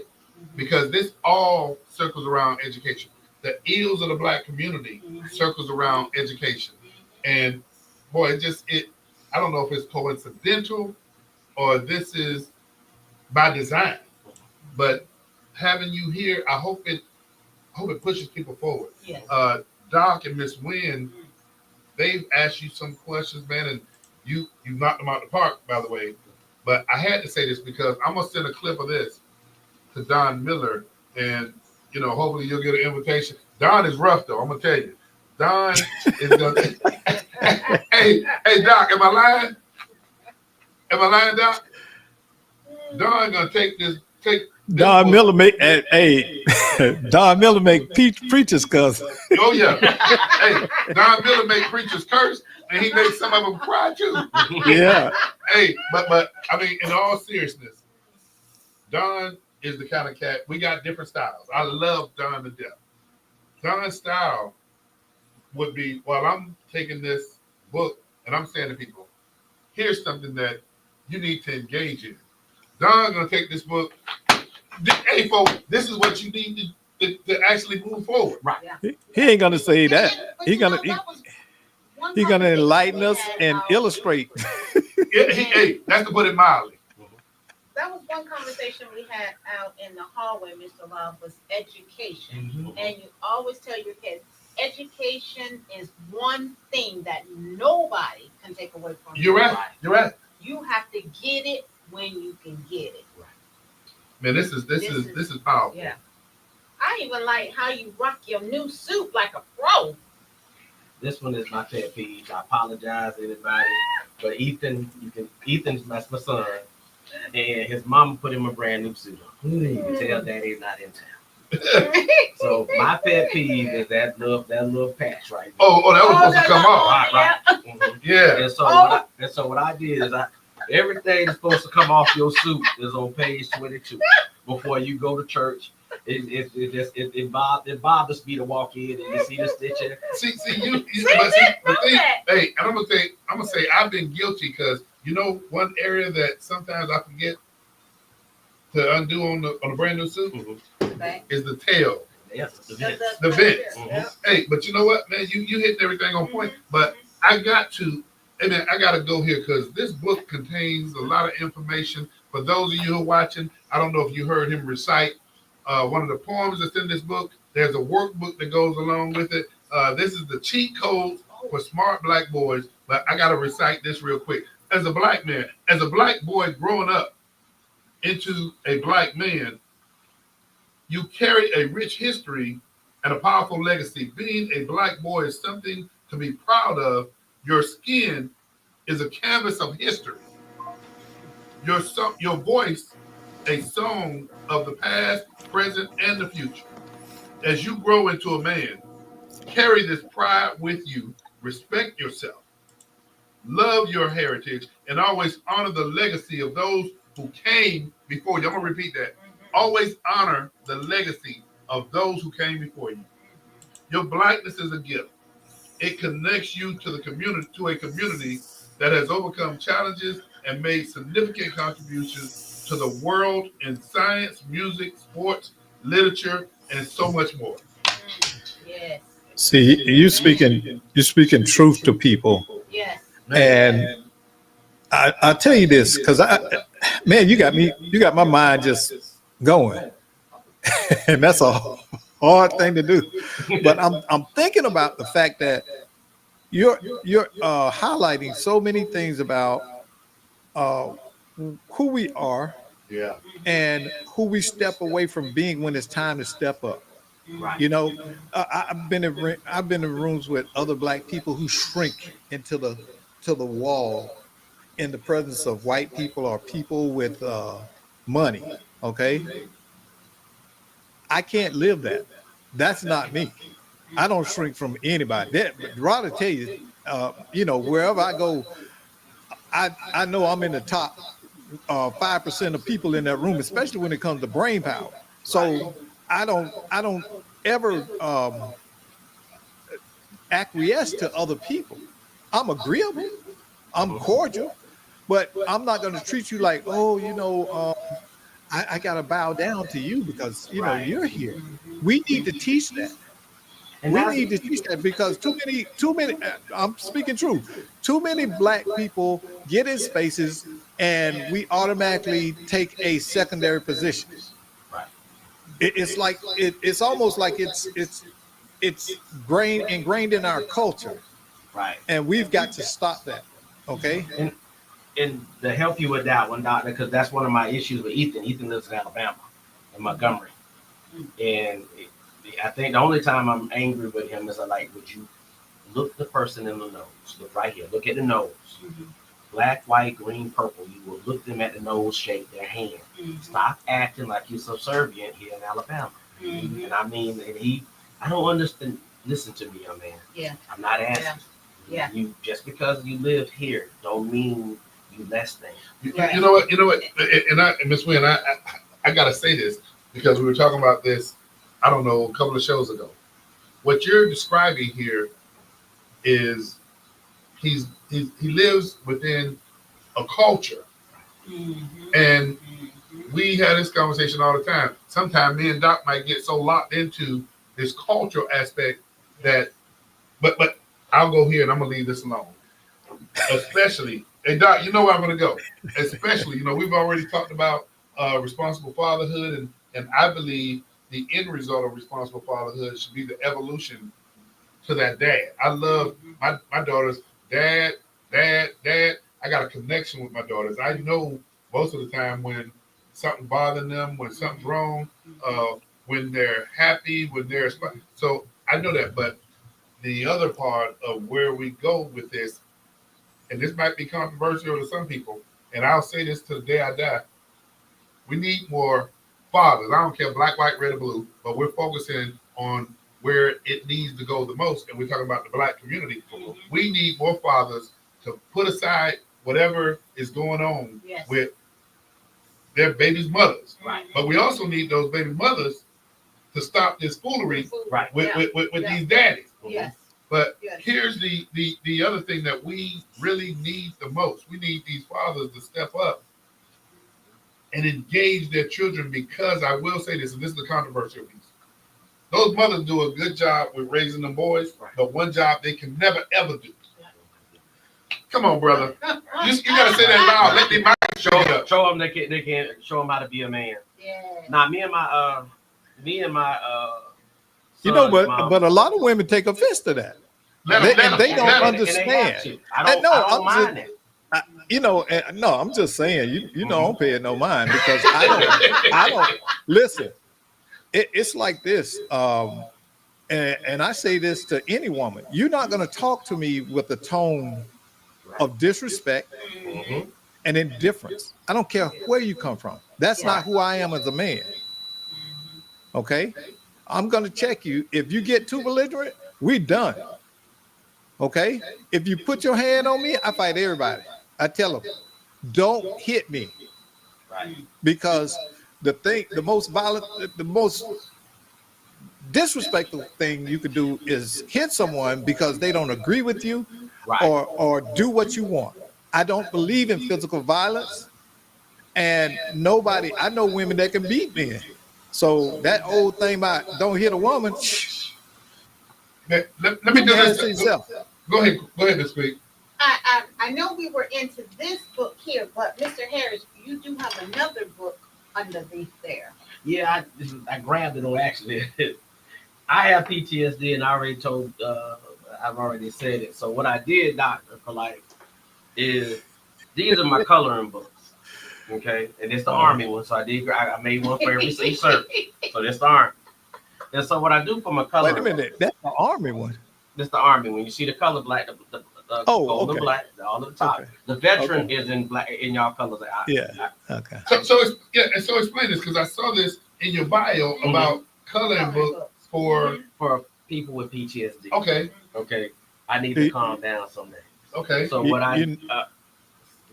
because this all circles around education. The ills of the Black community circles around education. And boy, I don't know if it's coincidental or this is by design, but having you here, I hope it pushes people forward. Yes. Doc and Miss Wynn, they've asked you some questions, man, and you knocked them out the park, by the way. But I had to say this because I'm gonna send a clip of this to Don Miller, and hopefully you'll get an invitation. Don is rough though, I'm gonna tell you. Don is gonna. hey, Doc, am I lying? Am I lying, Doc? Don gonna take this. Don Miller make Don Miller make preachers cuss. Oh yeah. Hey, Don Miller make preachers curse, and he makes some of them cry too. Yeah. Hey, but I mean, in all seriousness, Don is the kind of cat. We got different styles. I love Don to death. Don's style would be, while I'm taking this book and I'm saying to people, here's something that you need to engage in. Don's gonna take this book. Hey, folks, this is what you need to actually move forward. Right. He ain't gonna say that. But He you know, gonna that was one he gonna conversation enlighten we us had and out- illustrate. Yeah, hey, that's to put it mildly. That was one conversation we had out in the hallway, Mr. Love, was education. And you always tell your kids, education is one thing that nobody can take away from you. You're right. You're right. You have to get it when you can get it. Man, this is powerful. Yeah. I even like how you rock your new suit like a pro. This one is my pet peeve. I apologize to anybody, but Ethan's my son, and his mama put him a brand new suit on. You can tell Daddy's not in town. So my pet peeve is that little patch right there. Oh, that was supposed to come off. Right. Mhm. Yeah. And so what I did is everything that's supposed to come off your suit is on page 22 before you go to church. It bothers me to walk in and you see the stitching. See, the Love thing, that. hey, and I'm gonna say I've been guilty because you know one area that sometimes I forget to undo on the brand new suit Okay. is the tail. Yeah, The vents. Yeah. Hey, but you know what, man, you hitting everything on point. But I got to go here because this book contains a lot of information. For those of you who are watching, I don't know if you heard him recite one of the poems that's in this book. There's a workbook that goes along with it. This is the cheat codes for smart black boys, but I got to recite this real quick. As a black man, as a black boy growing up into a black man, you carry a rich history and a powerful legacy. Being a black boy is something to be proud of. Your skin is a canvas of history. Your voice, a song of the past, present, and the future. As you grow into a man, carry this pride with you. Respect yourself. Love your heritage and always honor the legacy of those who came before you. I'm gonna repeat that. Always honor the legacy of those who came before you. Your blackness is a gift. It connects you to a community that has overcome challenges and made significant contributions to the world in science, music, sports, literature, and so much more. Yes. See, you're speaking truth to people. Yes. And I tell you this, because man, you got my mind just going. And that's a hard thing to do. But I'm thinking about the fact that you're highlighting so many things about who we are, Yeah. and who we step away from being when it's time to step up. Right. You know, I've been in rooms with other black people who shrink into the wall in the presence of white people or people with money. Okay, I can't live that. That's not me. I don't shrink from anybody. Rod will tell you, wherever I go, I know I'm in the top 5% of people in that room, especially when it comes to brain power. So I don't ever acquiesce to other people. I'm agreeable, I'm cordial, but I'm not going to treat you like, I got to bow down to you because you're here. We need to teach that. We need to teach that because too many. I'm speaking truth. Too many black people get in spaces and we automatically take a secondary position. Right. It's almost like it's ingrained in our culture, Right. and we've got to stop that. Okay. And to help you with that one, Doctor, because that's one of my issues with Ethan. Ethan lives in Alabama, in Montgomery, and I think the only time I'm angry with him is would you look the person in the nose. Look right here. Look at the nose. Mhm. Black, white, green, purple. You will look them at the nose, shake their hand. Mhm. Stop acting like you're subservient here in Alabama. Mhm. And I mean, I don't understand. Listen to me, young man. Yeah. I'm not asking. Yeah. You just because you live here don't mean you less than. Right. You know what? And Miss Wynn, I gotta say this because we were talking about this, I don't know, a couple of shows ago. What you're describing here is he lives within a culture, Mhm. and Mhm. we have this conversation all the time. Sometimes me and Doc might get so locked into this cultural aspect that, but I'll go here and I'm gonna leave this alone. Especially, and Doc, you know where I'm gonna go. Especially, we've already talked about responsible fatherhood, and I believe the end result of responsible fatherhood should be the evolution to that dad. I love my daughters, dad, dad, dad. I got a connection with my daughters. I know most of the time when something bothering them, when something's wrong, when they're happy, when they're so I know that. But the other part of where we go with this, and this might be controversial to some people, and I'll say this to the day I die. We need more fathers. I don't care black, white, red, or blue, but we're focusing on where it needs to go the most, and we're talking about the black community. We need more fathers to put aside whatever is going on Yes. with their babies' mothers. Right. But we also need those baby mothers to stop this foolery Right. with Yeah. these daddies. Yes. But Yes. here's the other thing that we really need the most. We need these fathers to step up and engage their children, because I will say this, and this is the controversial piece. Those mothers do a good job with raising them boys, but one job they can never ever do. Come on, brother. You gotta say that loud. Let the mic show up. Show them they can show them how to be a man. Yeah. Now me and my but a lot of women take offense to that. They don't understand. I don't mind it. No, I'm just saying, I don't pay it no mind, because I don't listen. It's like this, and I say this to any woman: you're not going to talk to me with a tone of disrespect and indifference. I don't care where you come from. That's not who I am as a man. Okay, I'm going to check you. If you get too belligerent, we're done. Okay, if you put your hand on me, I fight everybody. I tell them, don't hit me, because the most violent, the most disrespectful thing you could do is hit someone because they don't agree with you, or do what you want. I don't believe in physical violence, and I know women that can beat men. So that old thing about don't hit a woman. Let me do this. Go ahead, Ms. Speak. I know we were into this book here, but Mr. Harris, you do have another book underneath there. Yeah, I grabbed it on accident. I have PTSD, and I've already said it. So what I did, Dr. Polite, is these are my coloring books. Okay, and it's the Army one. So I made one for every service. So that's the Army. And so what I do for my coloring. Wait a minute, that's the Army one. This the Army one. You see the color black, the golden black, all of the top. Okay. The veteran is in black, in y'all colors. Okay. So explain this, because I saw this in your bio about coloring books for people with PTSD. Okay. I need to calm down someday. Okay. So go ahead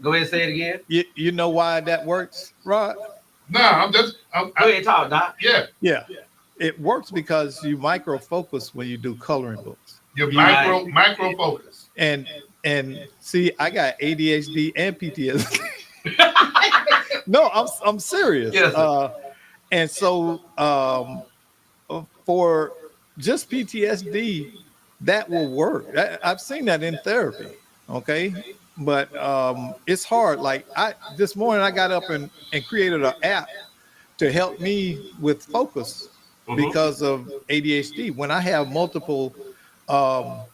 and say it again. You know why that works, Rod? No, I'm go ahead, talk, Doc. Yeah. It works because you micro focus when you do coloring books. Your micro focus. And see, I got ADHD and PTSD. No, I'm serious. Yes. And so for just PTSD, that will work. I've seen that in therapy. Okay. But it's hard. Like this morning I got up and created an app to help me with focus because of ADHD. When I have multiple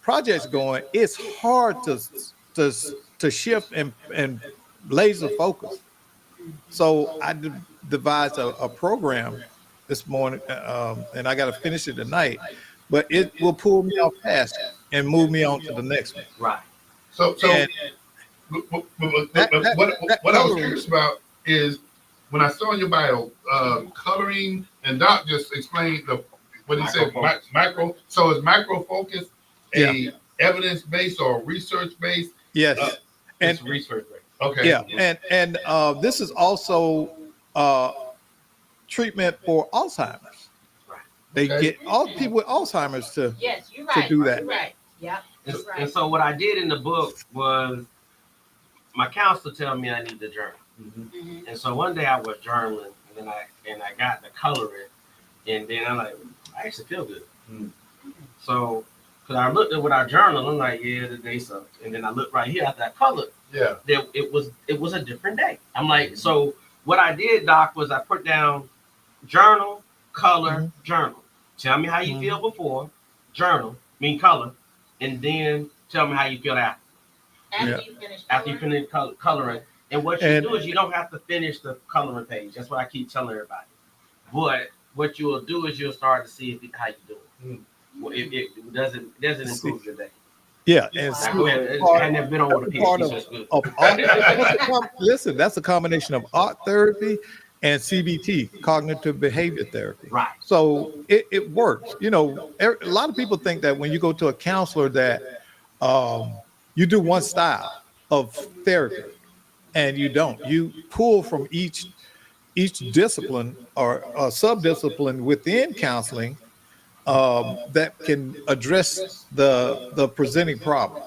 projects going, it's hard to shift and laser focus. So I devised a program this morning, and I got to finish it tonight, but it will pull me off task and move me on to the next one. Right. So And what I was curious about is when I saw in your bio, coloring, and Doc just explained what he said, micro. So is micro focus a evidence based or research based? yes, and It's research based. Okay. yeah, and this is also treatment for Alzheimer's. Right. They Okay. get all people with Alzheimer's to Yes, you're right. do that. You're right. Yep. And, That's right. and so what I did in the book was my counselor tell me I need to journal. Mhm. And so one day I was journaling, and I got the coloring, and then I'm like, I actually feel good. Mm. So, because I looked at what I journaled, I'm like, yeah, the day sucked. And then I looked right here after I colored, Yeah. it was a different day. I'm like, so what I did, Doc, was I put down journal, color, journal. Tell me how you feel before, journal, color, and then tell me how you feel after. After you finish coloring. And what you do is you don't have to finish the coloring page. That's what I keep telling everybody. But what you will do is you'll start to see how you do it. Well, it doesn't improve your day. Yeah, and I never been on with a part PhD, of, so it's good. of art, listen, that's a combination of art therapy and CBT, cognitive behavior therapy. Right. So it works. You know, a lot of people think that when you go to a counselor that you do one style of therapy, and you don't. You pull from each discipline or sub-discipline within counseling that can address the presenting problem.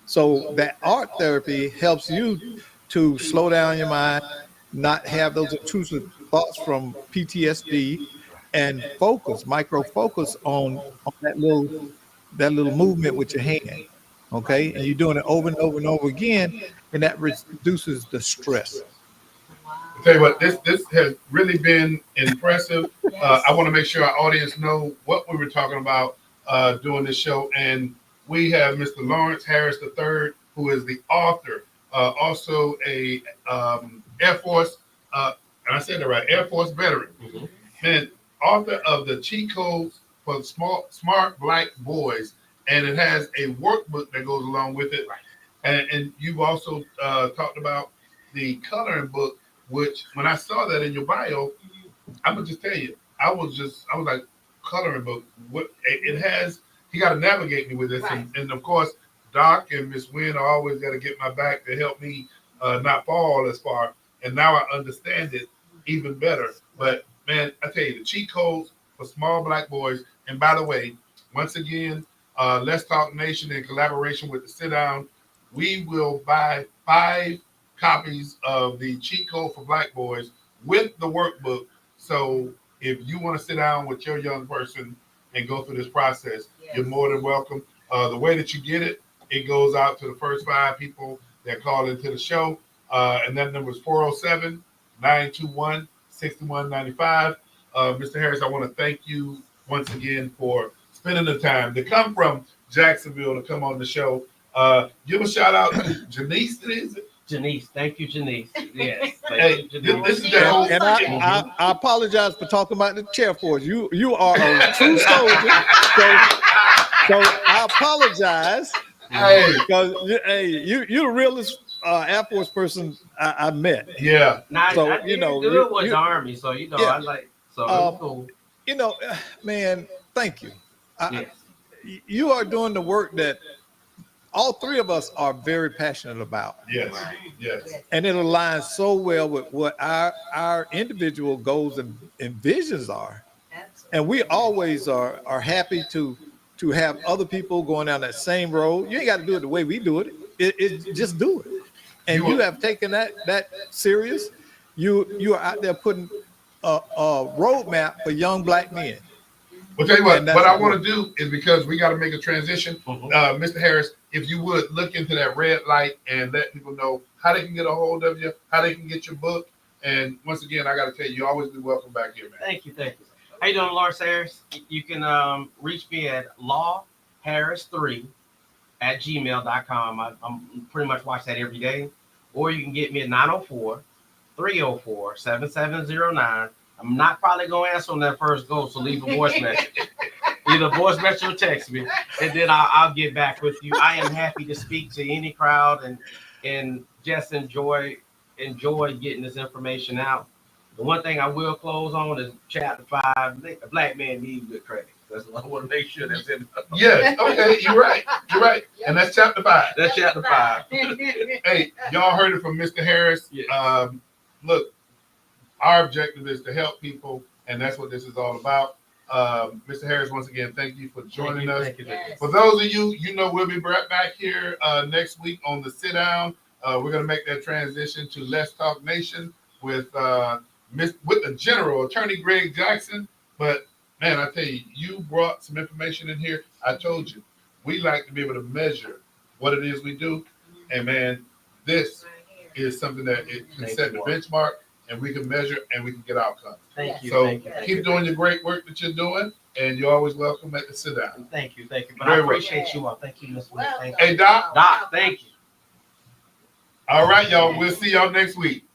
So that art therapy helps you to slow down your mind, not have those intrusive thoughts from PTSD, and micro focus on that little movement with your hand. Okay, and you're doing it over and over and over again, and that reduces the stress. I'll tell you what, this has really been impressive. I want to make sure our audience know what we were talking about doing this show. And we have Mr. Lawrence Harris III, who is the author, also a Air Force, and I said that right, Air Force veteran, and author of the cheat codes for smart black boys. And it has a workbook that goes along with it. And you've also talked about the coloring book, which when I saw that in your bio, I'm gonna just tell you, I was like, coloring book. What it has, he got to navigate me with this, and of course, Doc and Miss Wynn are always got to get my back to help me not fall as far. And now I understand it even better. But man, I tell you, the cheat codes for small black boys. And by the way, once again, Let's Talk Nation in collaboration with the Sitdown, we will buy 5 copies of the cheat code for black boys with the workbook. So if you want to sit down with your young person and go through this process, you're more than welcome. The way that you get it, it goes out to the first 5 people that call into the show. And that number is 407-921-6195. Mr. Harris, I want to thank you once again for spending the time to come from Jacksonville to come on the show. Give a shout out to Janice, is it? Janice, thank you, Janice. Yes, Hey, Janice. this is that whole And I apologize for talking about the chair force. You are a true soldier. So I apologize. Hey, Because you're the realest Air Force person I met. yeah. Now, So, I did good with the Army, so I like cool. Man, thank you. Yes. You are doing the work that all 3 of us are very passionate about. Yes, yes. And it aligns so well with what our individual goals and visions are. And we always are happy to have other people going down that same road. You ain't got to do it the way we do it. It just do it. And you have taken that serious. You are out there putting a roadmap for young black men. Well, tell you what I want to do is, because we got to make a transition. Mr. Harris, if you would look into that red light and let people know how they can get a hold of you, how they can get your book. And once again, I got to tell you, you always be welcome back here, man. Thank you. How you doing, Lawrence Harris? You can reach me at lawharris3@gmail.com. I'm pretty much watch that every day. Or you can get me at 904-304-7709. I'm not probably going to answer on that first go, so leave a voice message. Either voice message or text me, and then I'll get back with you. I am happy to speak to any crowd and just enjoy getting this information out. The one thing I will close on is chapter 5. A black man needs good credit. That's what I want to make sure that's in. Yes, okay, you're right. You're right. And that's chapter 5. That's chapter 5. Hey, y'all heard it from Mr. Harris. Yes. Look, our objective is to help people, and that's what this is all about. Mr. Harris, once again, thank you for joining us. Thank you. Yes. For those of you, we'll be right back here next week on the Sit Down. We're gonna make that transition to Let's Talk Nation with the General Attorney Greg Jackson. But man, I tell you, you brought some information in here. I told you, we like to be able to measure what it is we do, and man, this is something that it can set the benchmark, and we can measure and we can get outcomes. Thank you. So thank you. keep doing your great work that you're doing, and you're always welcome at the Sit Down. Thank you. But Very I well. appreciate you all. Thank you, Mr. Smith. Thank you. Hey, Doc. Doc, thank you. All right, y'all. We'll see y'all next week.